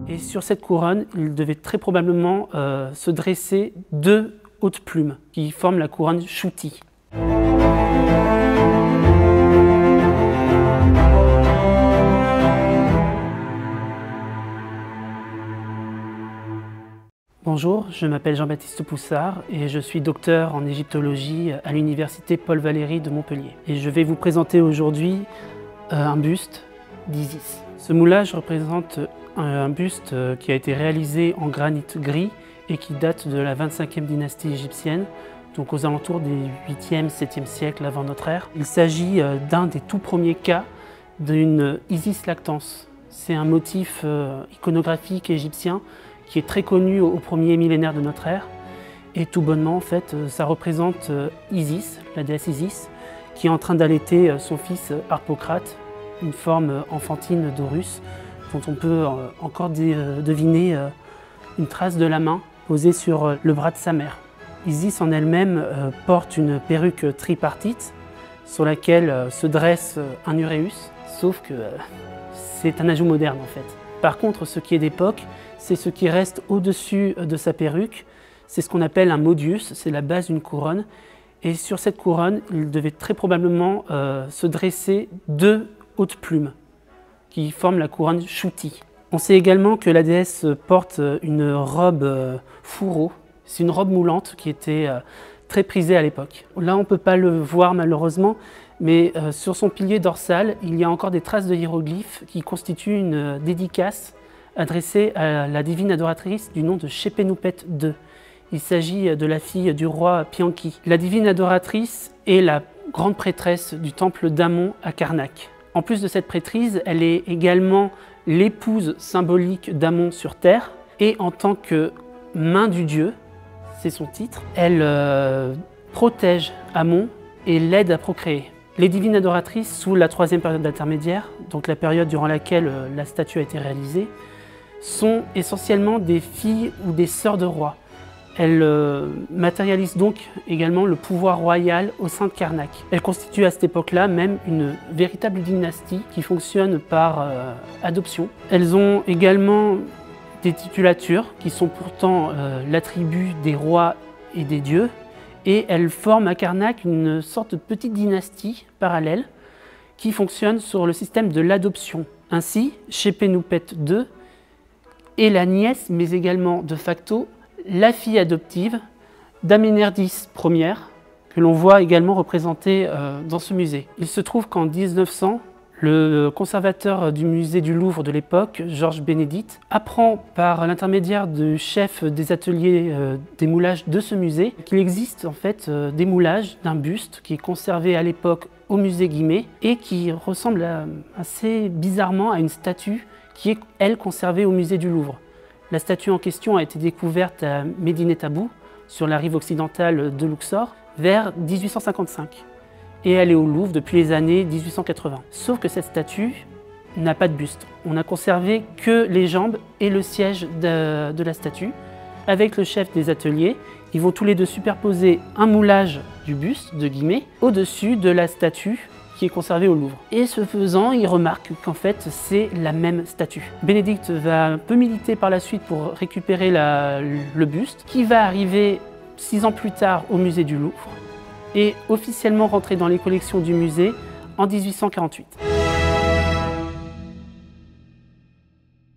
Et sur cette couronne, il devait très probablement se dresser deux hautes plumes qui forment la couronne Shuti. Bonjour, je m'appelle Jean-Baptiste Poussard et je suis docteur en égyptologie à l'université Paul Valéry de Montpellier. Et je vais vous présenter aujourd'hui un buste d'Isis. Ce moulage représente un buste qui a été réalisé en granit gris et qui date de la 25e dynastie égyptienne, donc aux alentours des 8e, 7e siècles avant notre ère. Il s'agit d'un des tout premiers cas d'une Isis lactans. C'est un motif iconographique égyptien qui est très connu au premier millénaire de notre ère. Et tout bonnement, en fait, ça représente Isis, la déesse Isis, qui est en train d'allaiter son fils Harpocrate, une forme enfantine d'Horus, dont on peut encore deviner une trace de la main posée sur le bras de sa mère. Isis en elle-même porte une perruque tripartite sur laquelle se dresse un uréus, sauf que c'est un ajout moderne en fait. Par contre, ce qui est d'époque, c'est ce qui reste au-dessus de sa perruque. C'est ce qu'on appelle un modius, c'est la base d'une couronne. Et sur cette couronne, il devait très probablement se dresser deux hautes plumes qui forment la couronne Shuti. On sait également que la déesse porte une robe fourreau. C'est une robe moulante qui était très prisée à l'époque. Là, on ne peut pas le voir malheureusement, mais sur son pilier dorsal, il y a encore des traces de hiéroglyphes qui constituent une dédicace adressée à la divine adoratrice du nom de Shepenupet II. Il s'agit de la fille du roi Pianki. La divine adoratrice est la grande prêtresse du temple d'Amon à Karnak. En plus de cette prêtrise, elle est également l'épouse symbolique d'Amon sur terre, et en tant que main du dieu, c'est son titre, elle protège Amon et l'aide à procréer. Les divines adoratrices, sous la troisième période intermédiaire, donc la période durant laquelle la statue a été réalisée, sont essentiellement des filles ou des sœurs de rois. Elles matérialisent donc également le pouvoir royal au sein de Karnak. Elles constituent à cette époque-là même une véritable dynastie qui fonctionne par adoption. Elles ont également des titulatures qui sont pourtant l'attribut des rois et des dieux, et elles forment à Karnak une sorte de petite dynastie parallèle qui fonctionne sur le système de l'adoption. Ainsi, Shepenupet II est la nièce, mais également de facto la fille adoptive d'Amenerdis Ier, que l'on voit également représentée dans ce musée. Il se trouve qu'en 1900, le conservateur du musée du Louvre de l'époque, Georges Bénédite, apprend par l'intermédiaire du chef des ateliers des moulages de ce musée qu'il existe en fait des moulages d'un buste qui est conservé à l'époque au musée Guimet et qui ressemble assez bizarrement à une statue qui est, elle, conservée au musée du Louvre. La statue en question a été découverte à Medinet Abou, sur la rive occidentale de Luxor, vers 1855. Et elle est au Louvre depuis les années 1880. Sauf que cette statue n'a pas de buste. On n'a conservé que les jambes et le siège de la statue. Avec le chef des ateliers, ils vont tous les deux superposer un moulage du buste de Guimet au-dessus de la statue qui est conservée au Louvre. Et ce faisant, il remarque qu'en fait, c'est la même statue. Bénédicte va un peu militer par la suite pour récupérer le buste, qui va arriver 6 ans plus tard au musée du Louvre et officiellement rentrer dans les collections du musée en 1848.